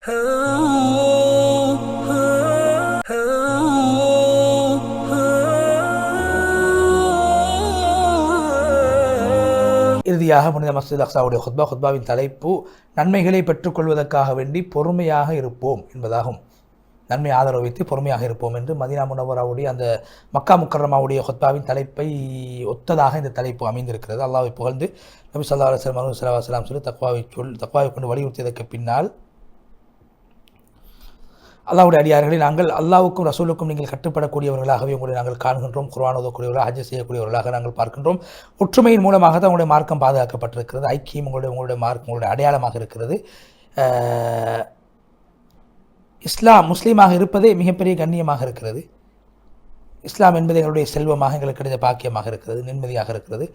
இறுதியாக புனித மஸ்ஜித் அக்ஸாவுடைய ஹுத்பாவின் தலைப்பு நன்மைகளை பெற்றுக்கொள்வதற்காக வேண்டி பொறுமையாக இருப்போம் என்பதாகும். நன்மை ஆதரவு வைத்து பொறுமையாக இருப்போம் என்று மதீனா முனவராவுடைய அந்த மக்கா முக்கர்ரமாவுடைய ஹுத்பாவின் தலைப்பை ஒத்ததாக இந்த தலைப்பு அமைந்திருக்கிறது. அல்லாஹ்வை புகழ்ந்து நபி ஸல்லல்லாஹு அலைஹி வஸல்லம் சொல்லி தக்வாவை கொண்டு வலியுறுத்தியதற்கு பின்னால், அல்லாஹ்வுடைய அடியார்களை நாங்கள் அல்லாஹ்வுக்கும் ரசூலுக்கும் நீங்கள் கட்டுப்படக்கூடியவர்களாகவே உங்களை நாங்கள் காண்கின்றோம். குர்ஆன் ஓதக்கூடியவர்களாக, ஹஜ் செய்யக்கூடியவர்களாக நாங்கள் பார்க்கின்றோம். ஒற்றுமையின் மூலமாக தான் உங்களுடைய மார்க்கம் பாதுகாக்கப்பட்டிருக்கிறது. ஐக்கியம் உங்களுடைய மார்க்கம், உங்களுடைய அடையாளமாக இருக்கிறது. இஸ்லாம் முஸ்லீமாக இருப்பதே மிகப்பெரிய கண்ணியமாக இருக்கிறது. இஸ்லாம் என்பது எங்களுடைய செல்வமாக, எங்களுக்கு கிடைத்த பாக்கியமாக இருக்கிறது, நிம்மதியாக இருக்கிறது.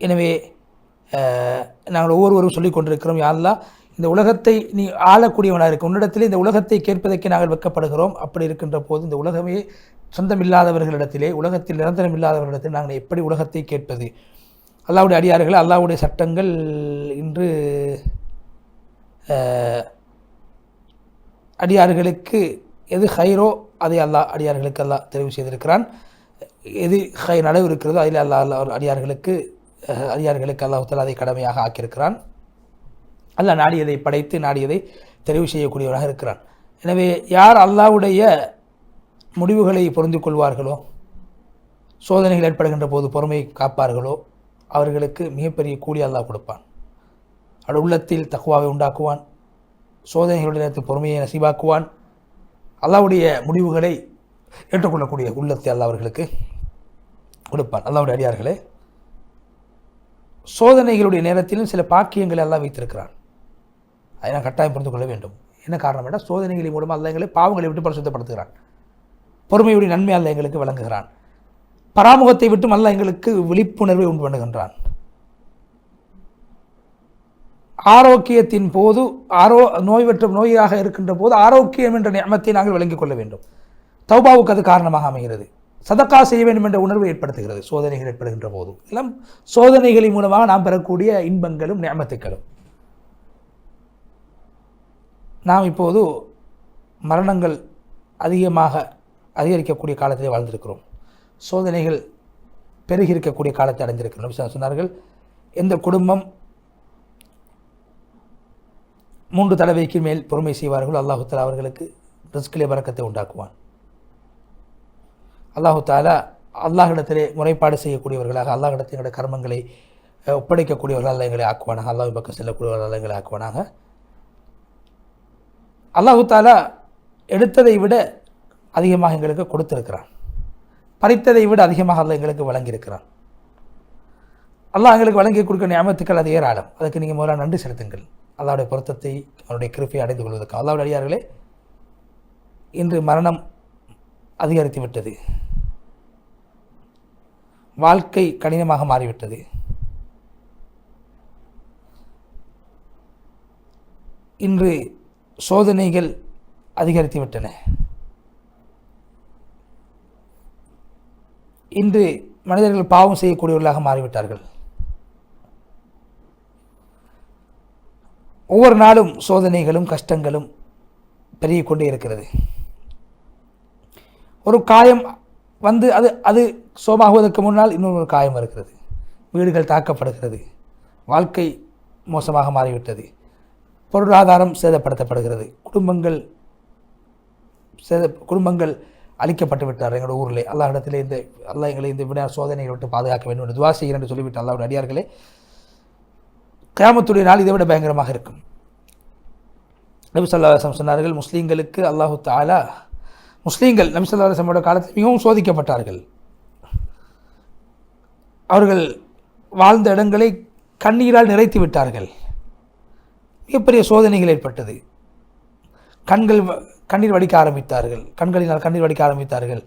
எனவே நாங்கள் ஒவ்வொருவரும் சொல்லிக் கொண்டிருக்கிறோம், யா அல்லாஹ் இந்த உலகத்தை நீ ஆளக்கூடியவனாக இருக்க, உன்னிடத்திலே இந்த உலகத்தை கேட்பதற்கு நாங்கள் வெட்கப்படுகிறோம். அப்படி இருக்கின்ற போது இந்த உலகமே சொந்தமில்லாதவர்களிடத்திலே, உலகத்தில் நிரந்தரம் இல்லாதவர்களிடத்தில் நாங்கள் எப்படி உலகத்தை கேட்பது? அல்லாஹ்வுடைய அடியார்கள், அல்லாஹ்வுடைய சட்டங்கள் இன்று அடியார்களுக்கு எது ஹைரோ அதை அல்லாஹ் அடியார்களுக்கு அல்லாஹ் தெரிவு செய்திருக்கிறான். எது நனவு இருக்கிறதோ அதில் அல்லாஹ் அடியார்களுக்கு அல்லாஹ் தஆலா அதை கடமையாக ஆக்கியிருக்கிறான். அல்லாஹ் நாடியதை படைத்து நாடியதை தெரிவு செய்யக்கூடியவராக இருக்கிறான். எனவே யார் அல்லாஹ்வுடைய முடிவுகளை பொருந்தி கொள்வார்களோ, சோதனைகள் ஏற்படுகின்ற போது பொறுமையை காப்பார்களோ, அவர்களுக்கு மிகப்பெரிய கூலி அல்லாஹ் கொடுப்பான். அவருடைய உள்ளத்தில் தக்வாவை உண்டாக்குவான், சோதனைகளுடைய நேரத்தில் பொறுமையை நசீபாக்குவான். அல்லாஹ்வுடைய முடிவுகளை ஏற்றுக்கொள்ளக்கூடிய உள்ளத்தை அல்லாஹ் அவர்களுக்கு கொடுப்பான். அல்லாஹ்வுடைய அடியார்களே, சோதனைகளுடைய நேரத்திலும் சில பாக்கியங்களை அல்லாஹ் வைத்திருக்கிறான். அதை நான் கட்டாயம் புரிந்து கொள்ள வேண்டும். என்ன காரணம் என்றால், சோதனைகளின் மூலமாக அல்லாஹ் எங்களை பாவங்களை விட்டு பரிசுத்தப்படுத்துகிறான். பொறுமையுடைய நன்மை அல்லாஹ் எங்களுக்கு வழங்குகிறான். பராமுகத்தை விட்டும் அல்லாஹ் எங்களுக்கு விழிப்புணர்வை உண்டு பண்ணுகின்றான். ஆரோக்கியத்தின் போது நோயாக இருக்கின்ற போது ஆரோக்கியம் என்ற நியமத்தை நாங்கள் விளங்கிக் கொள்ள வேண்டும். தௌபாவுக்கு அது காரணமாக அமைகிறது. சதக்கா செய்ய வேண்டும் என்ற உணர்வை ஏற்படுத்துகிறது. சோதனைகள் ஏற்படுகின்ற போது எல்லாம் சோதனைகளின் மூலமாக நாம் பெறக்கூடிய இன்பங்களும் நியமத்துக்களும். நாம் இப்போது மரணங்கள் அதிகரிக்கக்கூடிய காலத்திலே வாழ்ந்திருக்கிறோம். சோதனைகள் பெருகி இருக்கக்கூடிய காலத்தை அடைந்திருக்கிறோம். சொன்னார்கள், எந்த குடும்பம் 3 தடவைக்கு மேல் பொறுமை செய்வார்கள், அல்லாஹு தஆலா அவர்களுக்கு ரிஸ்கிலே பரக்கத்தை உண்டாக்குவான். அல்லாஹு தஆலா அல்லாஹ்விடத்திலே முறைப்பாடு செய்யக்கூடியவர்களாக, அல்லாஹ்விடத்தினுடைய கர்மங்களை ஒப்படைக்கக்கூடியவர்களாக எங்களை ஆக்குவானாக. அல்லாஹ் பக்கம் செல்லக்கூடியவர்களாக எங்களை ஆக்குவானாக. அல்லாஹு தஆலா எடுத்ததை விட அதிகமாக எங்களுக்கு கொடுத்திருக்கிறான். பறித்ததை விட அதிகமாக அல்லாஹ் எங்களுக்கு வழங்கியிருக்கிறான். அல்லாஹ் எங்களுக்கு வழங்கி கொடுக்க நியமத்துக்கள் அது ஏராளம். அதுக்கு நீங்கள் முதல்ல நன்றி செலுத்துங்கள். அல்லாஹ்வுடைய பொருத்தத்தை, அவருடைய கிருபையை அடைந்து கொள்வதற்கு. அல்லாஹ்வுடைய அடியார்களே, இன்று மரணம் அதிகரித்து விட்டது. வாழ்க்கை கடினமாக மாறிவிட்டது. இன்று சோதனைகள் அதிகரித்து விட்டன. இன்று மனிதர்கள் பாவம் செய்யக்கூடியவர்களாக மாறிவிட்டார்கள். ஒவ்வொரு நாளும் சோதனைகளும் கஷ்டங்களும் பெருகிக் கொண்டே இருக்கிறது. ஒரு காயம் வந்து அது சோமாகுவதற்கு முன்னால் இன்னொரு காயம் வருகிறது. வீடுகள் தாக்கப்படுகிறது. வாழ்க்கை மோசமாக மாறிவிட்டது. பொருளாதாரம் சேதப்படுத்தப்படுகிறது. குடும்பங்கள் அழிக்கப்பட்டு விட்டார். எங்களோட ஊரில் அல்லாஹ்விடத்திலே அல்லாஹ் எங்களை இந்த விட சோதனைகளை விட்டு பாதுகாக்க வேண்டும் என்று துஆ செய்கிறேன் என்று சொல்லிவிட்டு அல்லாஹ்வுடைய அடியார்களே, கியாமத்துடைய நாள் இதை விட பயங்கரமாக இருக்கும். நபி ஸல்லல்லாஹு அலைஹி வஸல்லம் சொன்னார்கள், முஸ்லீம்களுக்கு அல்லாஹு தஆலா, முஸ்லீம்கள் நபி ஸல்லல்லாஹு அலைஹி வஸல்லம் காலத்தில் மிகவும் சோதிக்கப்பட்டார்கள். அவர்கள் வாழ்ந்த இடங்களை கண்ணீரால் நிறைத்து விட்டார்கள். மிகப்பெரிய சோதனைகள் ஏற்பட்டது. கண்ணீர் வடிக்க ஆரம்பித்தார்கள். கண்களினால் கண்ணீர் வடிக்க ஆரம்பித்தார்கள்.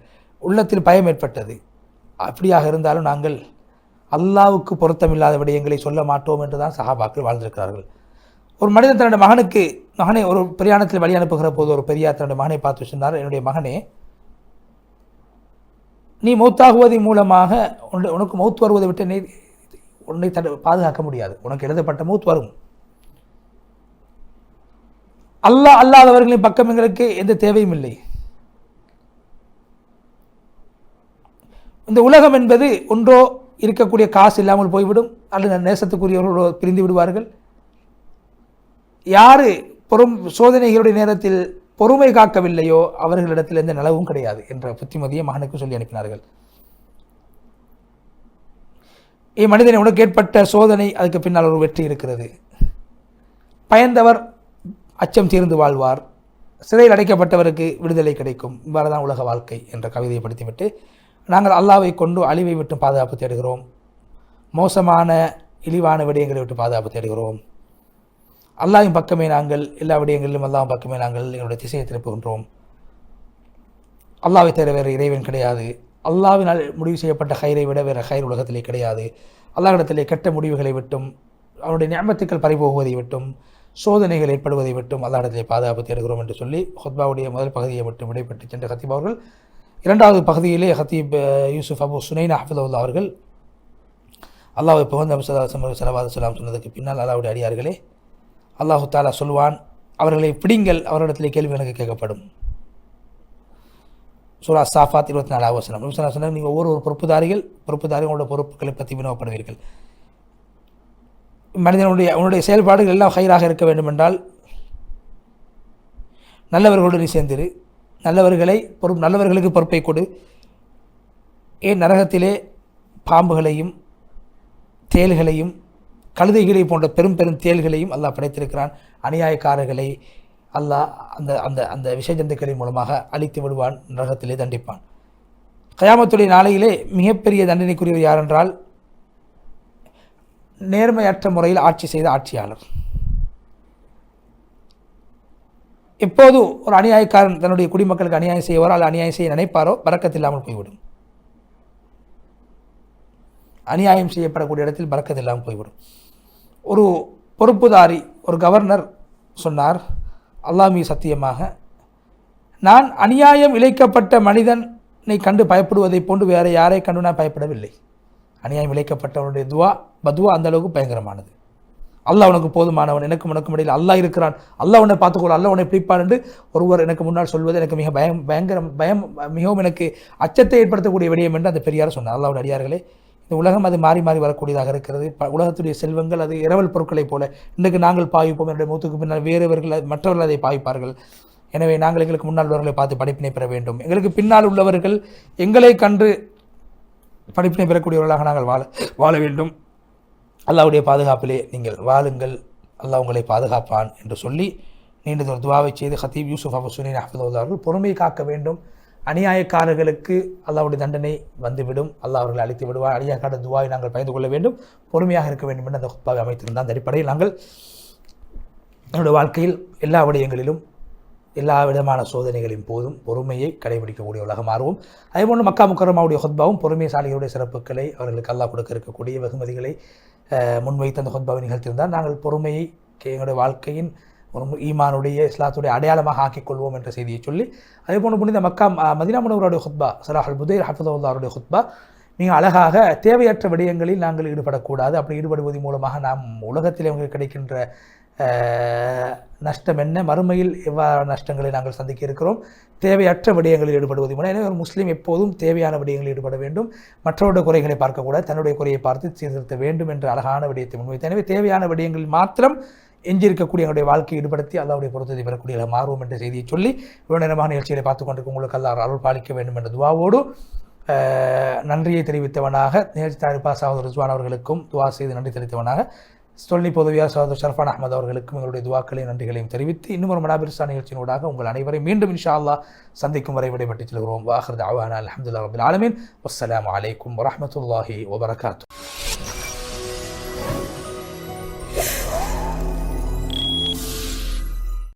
உள்ளத்தில் பயம் ஏற்பட்டது. அப்படியாக இருந்தாலும் நாங்கள் அல்லாஹ்வுக்கு பொருத்தமில்லாத விடயங்களை சொல்ல மாட்டோம் என்றுதான் சஹாபாக்கள் வாழ்ந்திருக்கிறார்கள். ஒரு மனிதன் தன்னுடைய மகனை ஒரு பிரயாணத்தில் வழி அனுப்புகிற போது ஒரு பெரியார் தன்னுடைய மகனை பார்த்து சொன்னார், என்னுடைய மகனே, நீ மௌத்தாகுவதன் மூலமாக உனக்கு மௌத் வருவதை விட்டு உன்னை பாதுகாக்க முடியாது. உனக்கு எழுதப்பட்ட மௌத் வரும். அல்லாஹ் அல்லாதவர்களின் பக்கம் எங்களுக்கு எந்த தேவையும் இல்லை. இந்த உலகம் என்பது ஒன்றோ இருக்கக்கூடிய காசு இல்லாமல் போய்விடும், அல்லது நேசத்துக்குரியவர்களோ பிரிந்து விடுவார்கள். யாரு சோதனைகளுடைய நேரத்தில் பொறுமை காக்கவில்லையோ அவர்களிடத்தில் எந்த நலவும் கிடையாது என்ற புத்திமதியை மகனுக்கு சொல்லி அனுப்பினார்கள். மனிதனை உனக்கு ஏற்பட்ட சோதனை, அதுக்கு பின்னால் ஒரு வெற்றி இருக்கிறது. பயந்தவர் அச்சம் தீர்ந்து வாழ்வார், சிறையில் அடைக்கப்பட்டவருக்கு விடுதலை கிடைக்கும். இவ்வாறுதான் உலக வாழ்க்கை என்ற கவிதையை படித்துவிட்டு, நாங்கள் அல்லாஹ்வை கொண்டு அழிவை விட்டு பாதுகாப்பு தேடுகிறோம், மோசமான இழிவான விடயங்களை விட்டு பாதுகாப்பு தேடுகிறோம். அல்லாஹ்வின் பக்கமே நாங்கள் எல்லா விடயங்களிலும் அல்லாஹ்வின் பக்கமே நாங்கள் எங்களுடைய திசையை திருப்புகின்றோம். அல்லாஹ்வை தவிர வேறு இறைவன் கிடையாது. அல்லாஹ்வினால் முடிவு செய்யப்பட்ட ஹைரை விட வேறு ஹைர் உலகத்திலே கிடையாது. அல்லாஹ்விடத்திலே கெட்ட முடிவுகளை விட்டும், அவனுடைய நிஅமத்துக்கள் பறிபோகுவதை விட்டும், சோதனைகள் ஏற்படுவதை விட்டும் அல்லாஹ்விடத்திலே பாதுகாப்பு தேடுகிறோம் என்று சொல்லி ஹுத்பாவுடைய முதல் பகுதியை விட்டு விடைபெற்று சென்ற ஹத்தீப் அவர்கள் இரண்டாவது பகுதியிலே ஹத்தீப் யூசுப் அபு சுனைனா ஹஃபிதுல்லாஹ் அவர்கள் அல்லாஹ்வை புகழ்ந்து ஸல்லல்லாஹு சொன்னதுக்கு பின்னால், அல்லாஹ்வுடைய அடியார்களே, அல்லாஹு தாலா சொல்வான், அவர்களை பிடிங்கள், அவரிடத்திலே கேள்வி எனக்கு கேட்கப்படும். சூரா சாஃபாத் 24வது வசனம். நீங்கள் ஒவ்வொரு பொறுப்புதாரிகளோட பொறுப்புகளை பற்றி வினவப்படுவீர்கள். உன்னுடைய செயல்பாடுகள் எல்லாம் ஹைராக இருக்க வேண்டும் என்றால் நல்லவர்களோடு நீ சேர்ந்திரு, நல்லவர்களுக்கு பொறுப்பை கொடு. ஏன் நரகத்திலே பாம்புகளையும் தேள்களையும் கழுதைகளை போன்ற பெரும் பெரும் தேள்களையும் அல்லாஹ் படைத்திருக்கிறான். அநியாயக்காரர்களை அல்லாஹ் அந்த அந்த அந்த விஷஜந்துக்களின் மூலமாக அழித்து விடுவான், நரகத்திலே தண்டிப்பான். கயாமத்துடைய நாளையிலே மிகப்பெரிய தண்டனைக்குரியவர் யார் என்றால் நேர்மையற்ற முறையில் ஆட்சி செய்த ஆட்சியாளர். எப்போது ஒரு அநியாயக்காரன் தன்னுடைய குடிமக்களுக்கு அநியாயம் செய்வாரோ அல்ல அநியாயம் செய்ய நினைப்பாரோ பரக்கத் இல்லாமல் போய்விடும். அநியாயம் செய்யப்படக்கூடிய இடத்தில் பரக்கத் இல்லாமல் போய்விடும். ஒரு பொறுப்புதாரி, ஒரு கவர்னர் சொன்னார், அல்லாஹ் மீது சத்தியமாக, நான் அநியாயம் இழைக்கப்பட்ட மனிதனை கண்டு பயப்படுவதை போன்று வேறு யாரை கண்டு நான் பயப்படவில்லை. அநியாயம் இழைக்கப்பட்டவனுடைய பதுவா அந்த அளவுக்கு பயங்கரமானது. அல்லாஹ் உனக்கு போதுமானவன், எனக்கும் உனக்கும் இடையில் அல்லாஹ் இருக்கிறான், அல்லாஹ் உன்னை பார்த்துக்கொள்ள, அல்லாஹ் உன்னை பிடிப்பான் என்று ஒருவர் எனக்கு முன்னால் சொல்வது எனக்கு மிக மிகவும் எனக்கு அச்சத்தை ஏற்படுத்தக்கூடிய விடயம் என்று அந்த பெரியார் சொன்னார். அல்லாஹ்வுடைய அடியார்களே, இந்த உலகம் அது மாறி மாறி வரக்கூடியதாக இருக்கிறது. உலகத்துடைய செல்வங்கள் அது இரவல் பொருட்களைப் போல இன்றைக்கு நாங்கள் பாவிப்போம், என்னுடைய மூத்துக்கு பின்னால் மற்றவர்கள் அதை பாவிப்பார்கள். எனவே நாங்கள் எங்களுக்கு முன்னால் உள்ளவர்களை பார்த்து படிப்பினை பெற வேண்டும். எங்களுக்கு பின்னால் உள்ளவர்கள் எங்களை கண்டு படிப்பினை பெறக்கூடியவர்களாக நாங்கள் வாழ வேண்டும். அல்லாஹ்வுடைய பாதுகாப்பிலே நீங்கள் வாழுங்கள், அல்லாஹ் உங்களை பாதுகாப்பான் என்று சொல்லி நீண்ட துவாவை செய்து ஹத்தீப் யூசுப் அபு சுனைனா ஹஃபிதுல்லாஹ் அவர்கள் பொறுமை காக்க வேண்டும். அநியாயக்காரர்களுக்கு அல்லாஹ்வுடைய தண்டனை வந்துவிடும், அல்லாஹ் அவர்களை அழித்து விடுவார். அநியாயக்கார துவாவை நாங்கள் பயந்து கொள்ள வேண்டும், பொறுமையாக இருக்க வேண்டும் என்று அந்த ஹுத்பாவை அமைத்திருந்தால், அந்த அடிப்படையில் நாங்கள் என்னுடைய வாழ்க்கையில் எல்லா விடயங்களிலும் எல்லா விதமான சோதனைகளின் போதும் பொறுமையை கடைபிடிக்கக்கூடிய உலகம் மாறுவோம். அதேபோன்று மக்கா முக்கர்ரமாவுடைய ஹுத்பாவும் பொறுமைசாலிகளுடைய சிறப்புகளை, அவர்களுக்கு அல்லாஹ் கொடுக்க இருக்கக்கூடிய வெகுமதிகளை முன்வைத்து அந்த ஹுத்பாவை நிகழ்த்தியிருந்தால், நாங்கள் பொறுமையை எங்களுடைய வாழ்க்கையின் ஒரு ஈமானுடைய இஸ்லாத்துடைய அடையாளமாக ஆக்கிக்கொள்வோம் என்ற செய்தியை சொல்லி, அதேபோன்று புனித மக்கா மதீனா முனவருடைய ஹுத்பா ஸலாஹ் அல்-புதைர் ஹஃபிதுல்லாஹ்வுடைய ஹுத்பா மிக அழகாக தேவையற்ற விடயங்களில் நாங்கள் ஈடுபடக்கூடாது. அப்படி ஈடுபடுவதன் மூலமாக நாம் உலகத்தில் அவங்களுக்கு கிடைக்கின்ற நஷ்டம் என்ன, மறுமையில் எவ்வாறு நஷ்டங்களை நாங்கள் சந்திக்க இருக்கிறோம், தேவையற்ற விடயங்களில் ஈடுபடுவது மூலம். எனவே ஒரு முஸ்லீம் எப்போதும் தேவையான விடயங்களில் ஈடுபட வேண்டும், மற்றவருடைய குறைகளை பார்க்கக்கூடாது, தன்னுடைய குறையை பார்த்து சீர்திருத்த வேண்டும் என்ற அழகான விடயத்தை முன்வைத்து, எனவே தேவையான விடயங்களில் மாத்திரம் எஞ்சியிருக்கக்கூடிய என்னுடைய வாழ்க்கையை ஈடுபடுத்தி அல்லாஹ்வுடைய பொருத்தத்தை பெறக்கூடிய மாறுவோம் என்ற செய்தியை சொல்லி, இவ்வளவு நேரமான நிகழ்ச்சிகளை பார்த்துக் கொண்டிருக்கும் உங்களுக்கு அல்லாஹ் அருள் பாலிக்க வேண்டும் என்ற துவாவோடு நன்றியை தெரிவித்தவனாக நிகழ்ச்சி தயாரிப்பாளர் சகோதரர் ரிஸ்வான் அவர்களுக்கும் துவா செய்து நன்றி தெரிவித்தவனாக தொழில்நுட்ப பொதுவியார் சகோதரர் ஷர்ஃபான் அஹ்மத் அவர்களுக்கும் எங்களுடைய துவாக்களையும் நன்றிகளையும் தெரிவித்து, இன்னும் ஒரு மனாபிர்சா நிகழ்ச்சியினூடாக உங்கள் அனைவரையும் மீண்டும் இன்ஷா அல்லாஹ் சந்திக்கும் வரை விடைபெற்றுச் செல்கிறோம். வாஹிர் தஅவானா அல்ஹம்துலில்லாஹி ரப்பில் ஆலமீன். வஸ்ஸலாமு அலைக்கும் வரஹ்மத்துல்லாஹி வபரகாத்துஹு.